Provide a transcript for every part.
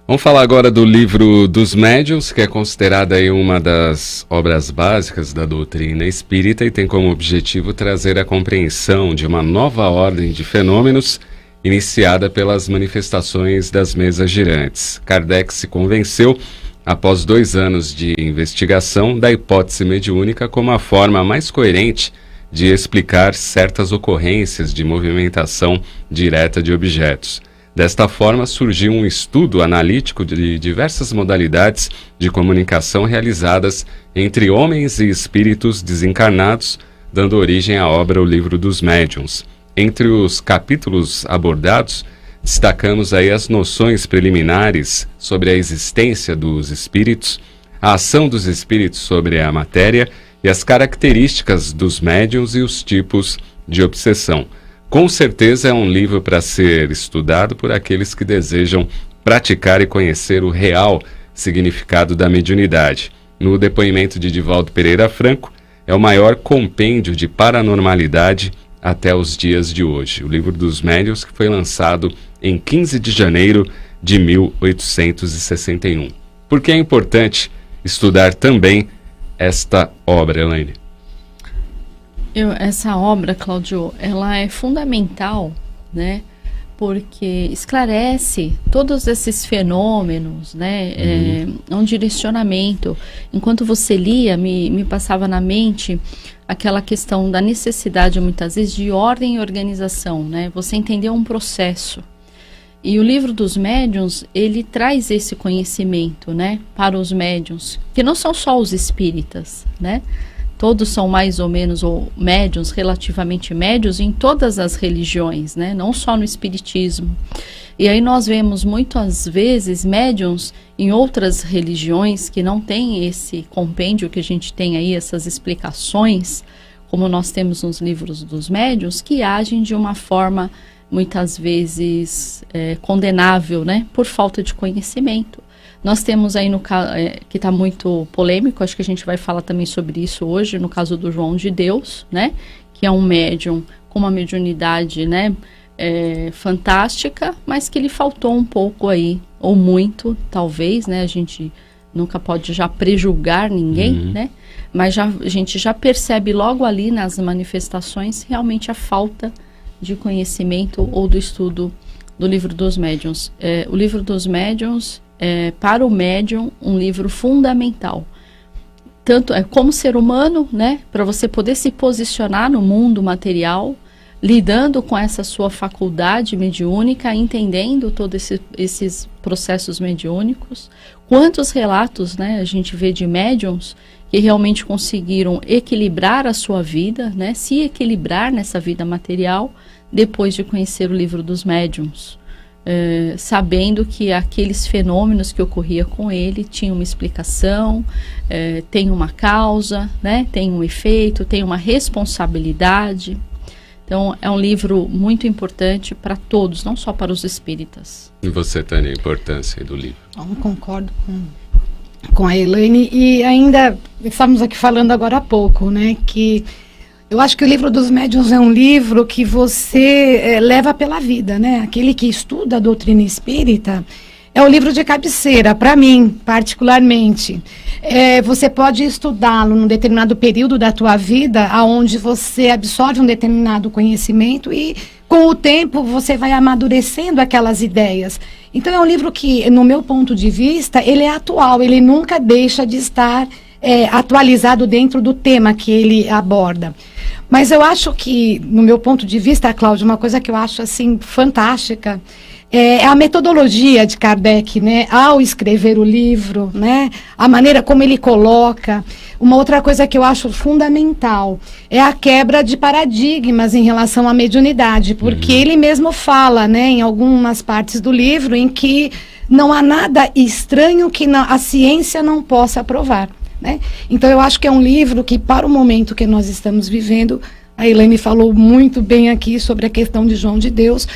Vamos falar agora do Livro dos Médiuns, que é considerada aí uma das obras básicas da doutrina espírita e tem como objetivo trazer a compreensão de uma nova ordem de fenômenos iniciada pelas manifestações das mesas girantes. Kardec se convenceu, após 2 anos de investigação, da hipótese mediúnica como a forma mais coerente de explicar certas ocorrências de movimentação direta de objetos. Desta forma, surgiu um estudo analítico de diversas modalidades de comunicação realizadas entre homens e espíritos desencarnados, dando origem à obra O Livro dos Médiuns. Entre os capítulos abordados, destacamos aí as noções preliminares sobre a existência dos espíritos, a ação dos espíritos sobre a matéria e as características dos médiuns e os tipos de obsessão. Com certeza é um livro para ser estudado por aqueles que desejam praticar e conhecer o real significado da mediunidade. No depoimento de Divaldo Pereira Franco, é o maior compêndio de paranormalidade até os dias de hoje. O Livro dos Médiuns, que foi lançado em 15 de janeiro de 1861. Por que é importante estudar também esta obra, Elaine? Essa obra, Cláudio, ela é fundamental, né? Porque esclarece todos esses fenômenos, né? É um direcionamento. Enquanto você lia, me passava na mente aquela questão da necessidade, muitas vezes, de ordem e organização, né? Você entender um processo. E o Livro dos Médiuns, ele traz esse conhecimento, né? Para os médiuns, que não são só os espíritas, né? Todos são mais ou menos médiuns, relativamente médios em todas as religiões, né? Não só no espiritismo. E aí nós vemos muitas vezes médiuns em outras religiões que não têm esse compêndio que a gente tem aí, essas explicações, como nós temos nos livros dos médiuns, que agem de uma forma muitas vezes condenável, né? Por falta de conhecimento. Nós temos aí, que está muito polêmico, acho que a gente vai falar também sobre isso hoje, no caso do João de Deus, né? Que é um médium com uma mediunidade, né? Fantástica, mas que lhe faltou um pouco aí, ou muito, talvez, né? A gente nunca pode já prejulgar ninguém, né? Mas a gente já percebe logo ali nas manifestações realmente a falta de conhecimento ou do estudo do Livro dos Médiuns. O Livro dos Médiuns para o médium um livro fundamental, tanto como ser humano, né, para você poder se posicionar no mundo material, lidando com essa sua faculdade mediúnica, entendendo todos esses processos mediúnicos. Quantos relatos, né, a gente vê de médiums que realmente conseguiram equilibrar a sua vida, né, se equilibrar nessa vida material depois de conhecer o Livro dos Médiuns. Sabendo que aqueles fenômenos que ocorria com ele tinham uma explicação, tem uma causa, né, tem um efeito, tem uma responsabilidade. Então é um livro muito importante para todos, não só para os espíritas. E você, Tânia, a importância do livro? Eu concordo com a Elaine, e ainda estamos aqui falando agora há pouco, né, que eu acho que o Livro dos Médiuns é um livro que você leva pela vida, né? Aquele que estuda a doutrina espírita é o livro de cabeceira, para mim, particularmente. Você pode estudá-lo num determinado período da tua vida, onde você absorve um determinado conhecimento e, com o tempo, você vai amadurecendo aquelas ideias. Então, é um livro que, no meu ponto de vista, ele é atual, ele nunca deixa de estar atualizado dentro do tema que ele aborda. Mas eu acho que, no meu ponto de vista, Cláudia, uma coisa que eu acho assim fantástica é a metodologia de Kardec, né, ao escrever o livro, né, a maneira como ele coloca. Uma outra coisa que eu acho fundamental é a quebra de paradigmas em relação à mediunidade, porque ele mesmo fala, né, em algumas partes do livro, em que não há nada estranho que a ciência não possa provar. Né? Então eu acho que é um livro que, para o momento que nós estamos vivendo, a Elaine falou muito bem aqui sobre a questão de João de Deus.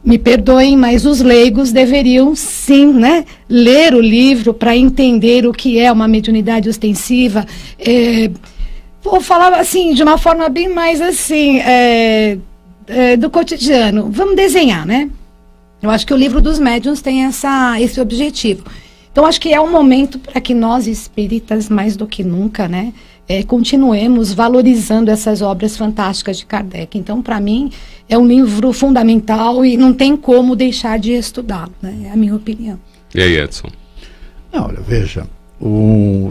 Me perdoem, mas os leigos deveriam sim, né, ler o livro para entender o que é uma mediunidade ostensiva. Vou falar assim de uma forma bem mais assim do cotidiano. Vamos desenhar, né? Eu acho que o livro dos médiuns tem esse objetivo. Então, acho que é um momento para que nós espíritas, mais do que nunca, né, continuemos valorizando essas obras fantásticas de Kardec. Então, para mim, é um livro fundamental e não tem como deixar de estudá-lo, né? É a minha opinião. E aí, Edson? Não, olha, veja,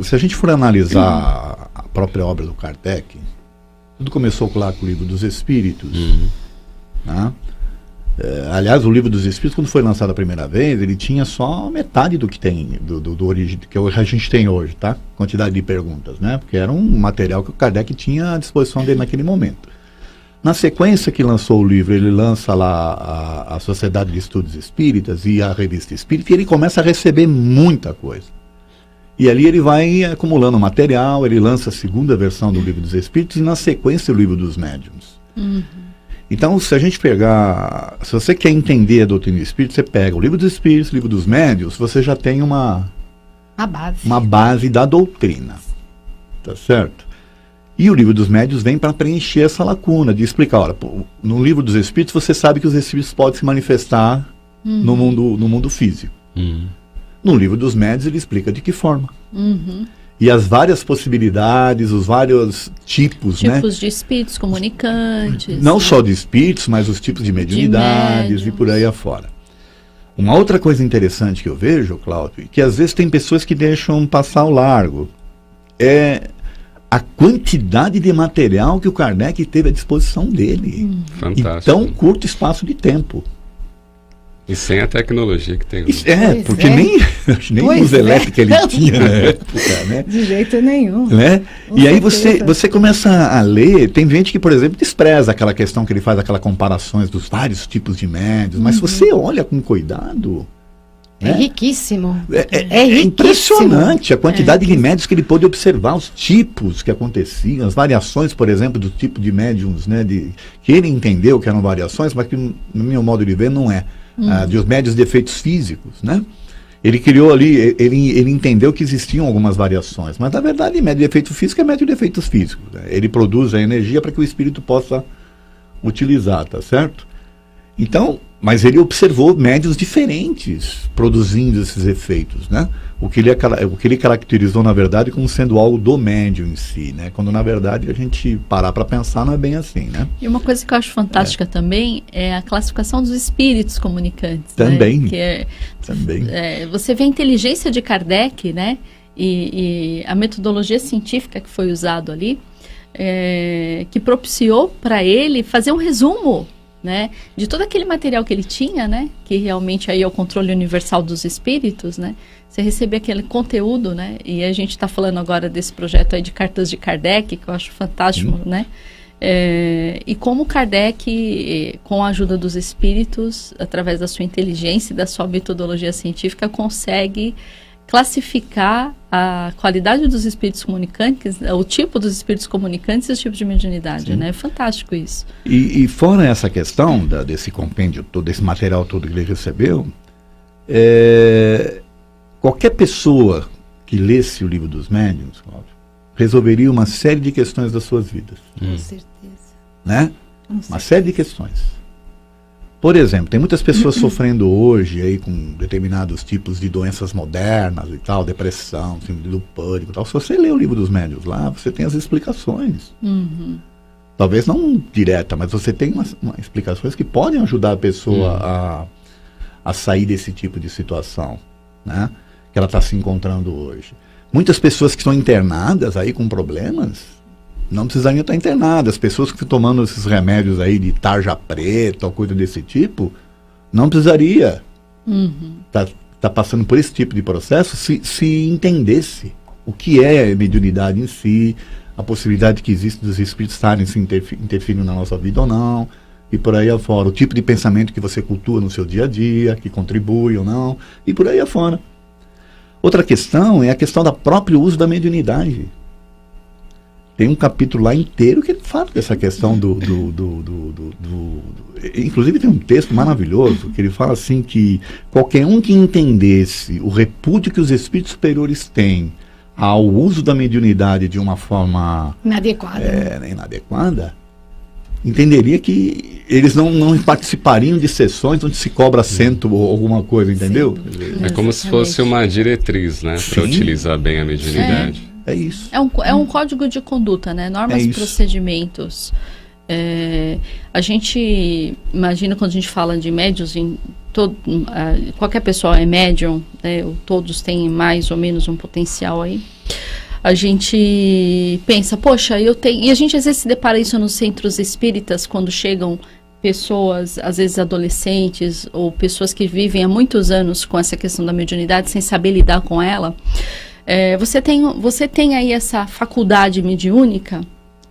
se a gente for analisar a própria obra do Kardec, tudo começou lá com o Livro dos Espíritos, né? Aliás, o Livro dos Espíritos, quando foi lançado a primeira vez, ele tinha só metade do que tem, que a gente tem hoje, tá? Quantidade de perguntas, né? Porque era um material que o Kardec tinha à disposição dele naquele momento. Na sequência que lançou o livro, ele lança lá a Sociedade de Estudos Espíritas e a Revista Espírita, e ele começa a receber muita coisa. E ali ele vai acumulando material, ele lança a segunda versão do Livro dos Espíritos e na sequência o Livro dos Médiuns. Então, se a gente pegar, se você quer entender a doutrina do Espírito, você pega o Livro dos Espíritos, o Livro dos Médiuns, você já tem uma base da doutrina, tá certo? E o Livro dos Médiuns vem para preencher essa lacuna, de explicar, olha, no Livro dos Espíritos você sabe que os Espíritos podem se manifestar no mundo físico. No Livro dos Médiuns ele explica de que forma. E as várias possibilidades, os vários tipos, né? Tipos de espíritos comunicantes. Não só de espíritos, mas os tipos de mediunidades e por aí afora. Uma outra coisa interessante que eu vejo, Cláudio, que às vezes tem pessoas que deixam passar ao largo, é a quantidade de material que o Kardec teve à disposição dele. Em tão curto espaço de tempo. E sem a tecnologia que tem. Porque nem luz elétrica ele tinha na época, né? De jeito nenhum. Né? E aí você começa a ler, tem gente que, por exemplo, despreza aquela questão que ele faz, aquelas comparações dos vários tipos de médios, mas se você olha com cuidado... É riquíssimo. É impressionante a quantidade de médios que ele pôde observar, os tipos que aconteciam, as variações, por exemplo, do tipo de médiums, né, que ele entendeu que eram variações, mas que, no meu modo de ver, não é. De os médios de efeitos físicos, né? Ele criou ali, ele entendeu que existiam algumas variações, mas na verdade médio de efeito físico é médio de efeitos físicos, né? Ele produz a energia para que o espírito possa utilizar, tá certo? Então, mas ele observou médios diferentes produzindo esses efeitos, né? O que ele caracterizou, na verdade, como sendo algo do médium em si, né? Quando, na verdade, a gente parar para pensar, não é bem assim, né? E uma coisa que eu acho fantástica também é a classificação dos espíritos comunicantes. Também. Né? Também. Você vê a inteligência de Kardec, né? E a metodologia científica que foi usado ali, que propiciou para ele fazer um resumo, né, de todo aquele material que ele tinha, né, que realmente aí é o controle universal dos espíritos, né, você receber aquele conteúdo, né, e a gente está falando agora desse projeto aí de Cartas de Kardec, que eu acho fantástico, né, e como Kardec, com a ajuda dos espíritos, através da sua inteligência e da sua metodologia científica, consegue classificar a qualidade dos espíritos comunicantes, o tipo dos espíritos comunicantes e os tipos de mediunidade, né? É fantástico isso. E fora essa questão desse compêndio todo, desse material todo que ele recebeu, qualquer pessoa que lesse o Livro dos Médiuns, Cláudio, resolveria uma série de questões das suas vidas. Com certeza. Né? Uma série de questões. Por exemplo, tem muitas pessoas sofrendo hoje aí com determinados tipos de doenças modernas e tal, depressão, síndrome do pânico e tal. Se você lê o Livro dos Médiuns lá, você tem as explicações. Talvez não direta, mas você tem umas explicações que podem ajudar a pessoa a sair desse tipo de situação, né, que ela está se encontrando hoje. Muitas pessoas que estão internadas aí com problemas não precisariam estar internadas. Pessoas que estão tomando esses remédios aí de tarja preta ou coisa desse tipo, não precisaria tá passando por esse tipo de processo se entendesse o que é mediunidade em si, a possibilidade que existe dos espíritos estarem se interferindo na nossa vida ou não, e por aí afora. O tipo de pensamento que você cultua no seu dia a dia, que contribui ou não, e por aí afora. Outra questão é a questão do próprio uso da mediunidade. Tem um capítulo lá inteiro que ele fala dessa questão inclusive tem um texto maravilhoso que ele fala assim que qualquer um que entendesse o repúdio que os espíritos superiores têm ao uso da mediunidade de uma forma inadequada, entenderia que eles não participariam de sessões onde se cobra cento ou alguma coisa, entendeu? É como se fosse uma diretriz, né? Para utilizar bem a mediunidade. É isso. É um código de conduta, né? Normas e procedimentos. A gente imagina quando a gente fala de médiuns, qualquer pessoa é médium, né? Todos têm mais ou menos um potencial aí. A gente pensa, poxa, eu tenho... E a gente às vezes se depara isso nos centros espíritas, quando chegam pessoas, às vezes adolescentes, ou pessoas que vivem há muitos anos com essa questão da mediunidade, sem saber lidar com ela. Você tem aí essa faculdade mediúnica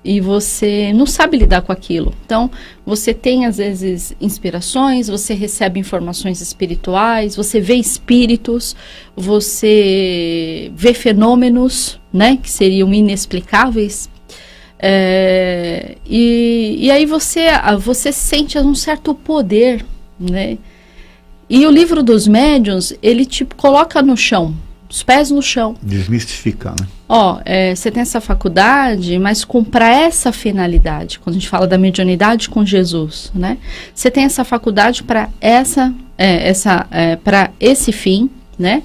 e você não sabe lidar com aquilo. Então, você tem, às vezes, inspirações, você recebe informações espirituais, você vê espíritos, você vê fenômenos, né, que seriam inexplicáveis. E aí você sente um certo poder, né? E o livro dos médiuns, ele te coloca no chão, os pés no chão. Desmistificar, né? Você tem essa faculdade, mas para essa finalidade, quando a gente fala da mediunidade com Jesus, né? Você tem essa faculdade para para esse fim, né?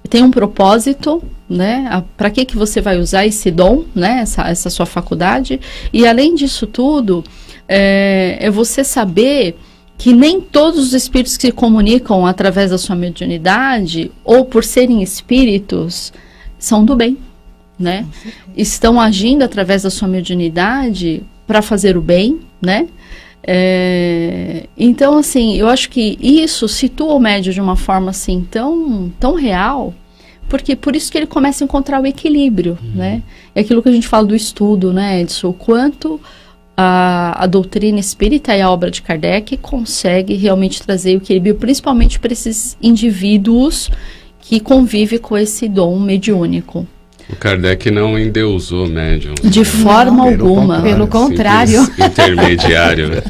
Tem um propósito, né? Para que você vai usar esse dom, né? Essa sua faculdade. E além disso tudo, é você saber que nem todos os espíritos que se comunicam através da sua mediunidade, ou por serem espíritos, são do bem, né? Estão agindo através da sua mediunidade para fazer o bem, né? Então, assim, eu acho que isso situa o médium de uma forma assim tão real, porque por isso que ele começa a encontrar o equilíbrio, né? É aquilo que a gente fala do estudo, né, Edson? O quanto a doutrina espírita e a obra de Kardec consegue realmente trazer o equilíbrio, principalmente para esses indivíduos que convivem com esse dom mediúnico. O Kardec não endeusou médiums. De forma alguma. Pelo contrário. Intermediário.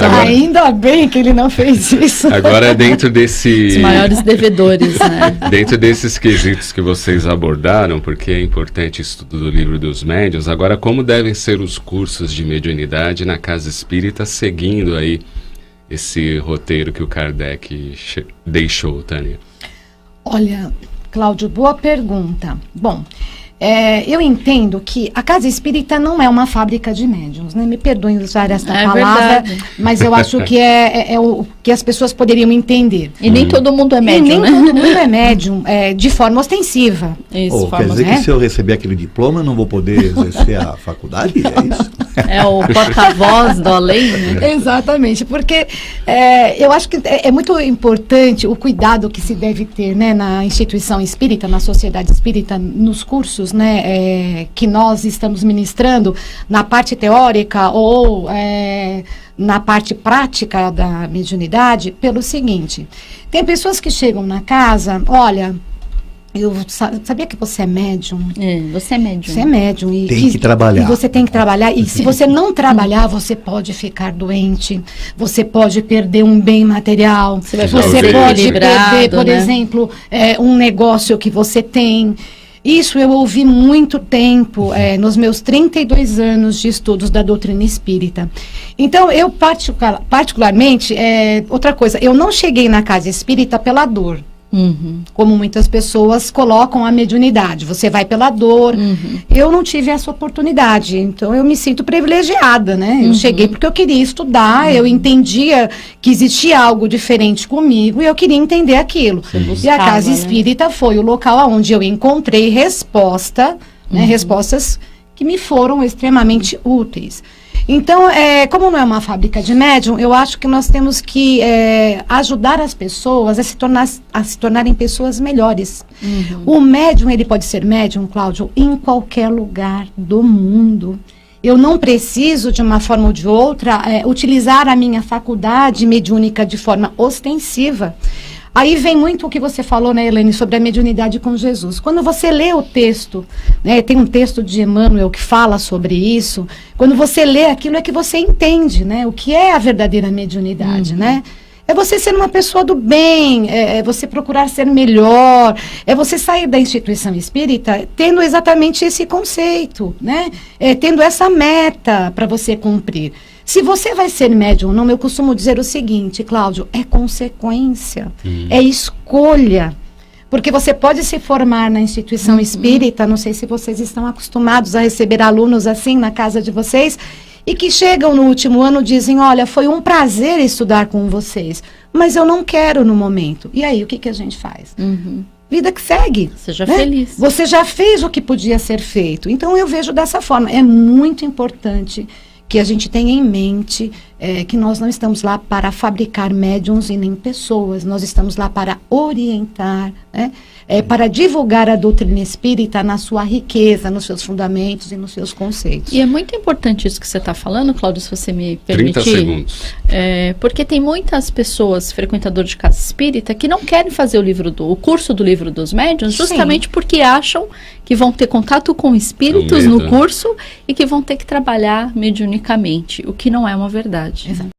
Agora, ainda bem que ele não fez isso. Agora, dentro Os maiores devedores, né? Dentro desses quesitos que vocês abordaram, porque é importante o estudo do livro dos médiuns, agora como devem ser os cursos de mediunidade na Casa Espírita, seguindo aí esse roteiro que o Kardec deixou, Tânia? Olha, Cláudio, boa pergunta. Bom, eu entendo que a Casa Espírita não é uma fábrica de médiuns, né? Me perdoem usar essa palavra, verdade. Mas eu acho que é o que as pessoas poderiam entender. E nem todo mundo é médium, né? E nem todo mundo é médium, de forma ostensiva. Isso, quer dizer que se eu receber aquele diploma, eu não vou poder exercer a faculdade? É isso? É o porta-voz do além, né? Exatamente, porque eu acho que é muito importante o cuidado que se deve ter, né, na instituição espírita, na sociedade espírita, nos cursos, né, que nós estamos ministrando, na parte teórica ou na parte prática da mediunidade, pelo seguinte: tem pessoas que chegam na casa, olha, eu sabia que você é médium? Você é médium. Você é médium. E tem que trabalhar. E você tem que trabalhar. E se você não trabalhar, você pode ficar doente. Você pode perder um bem material. Você pode perder, por exemplo, um negócio que você tem. Isso eu ouvi muito tempo, nos meus 32 anos de estudos da doutrina espírita. Então, eu particularmente, outra coisa, eu não cheguei na Casa Espírita pela dor. Como muitas pessoas colocam a mediunidade, você vai pela dor. Eu não tive essa oportunidade, então eu me sinto privilegiada, né? Eu cheguei porque eu queria estudar, eu entendia que existia algo diferente comigo e eu queria entender aquilo. E a Casa Espírita foi o local onde eu encontrei respostas que me foram extremamente úteis. Então, como não é uma fábrica de médium, eu acho que nós temos que ajudar as pessoas a se tornarem pessoas melhores. O médium, ele pode ser médium, Cláudio, em qualquer lugar do mundo. Eu não preciso, de uma forma ou de outra, utilizar a minha faculdade mediúnica de forma ostensiva. Aí vem muito o que você falou, né, Elaine, sobre a mediunidade com Jesus. Quando você lê o texto, né, tem um texto de Emmanuel que fala sobre isso. Quando você lê aquilo, é que você entende, né, o que é a verdadeira mediunidade, né? É você ser uma pessoa do bem, é você procurar ser melhor, é você sair da instituição espírita tendo exatamente esse conceito, né? Tendo essa meta para você cumprir. Se você vai ser médium ou não, eu costumo dizer o seguinte, Cláudio, é consequência, é escolha. Porque você pode se formar na instituição espírita, não sei se vocês estão acostumados a receber alunos assim na casa de vocês, e que chegam no último ano e dizem, olha, foi um prazer estudar com vocês, mas eu não quero no momento. E aí, o que a gente faz? Vida que segue. Seja feliz. Você já fez o que podia ser feito. Então, eu vejo dessa forma. É muito importante que a gente tenha em mente que nós não estamos lá para fabricar médiums e nem pessoas. Nós estamos lá para orientar, né? Para divulgar a doutrina espírita na sua riqueza, nos seus fundamentos e nos seus conceitos. E é muito importante isso que você está falando, Cláudio, se você me permitir. 30 segundos. Porque tem muitas pessoas, frequentadoras de casa espírita, que não querem fazer o curso do livro dos médiuns, justamente porque acham que vão ter contato com espíritos no curso e que vão ter que trabalhar mediunicamente, o que não é uma verdade. Exato.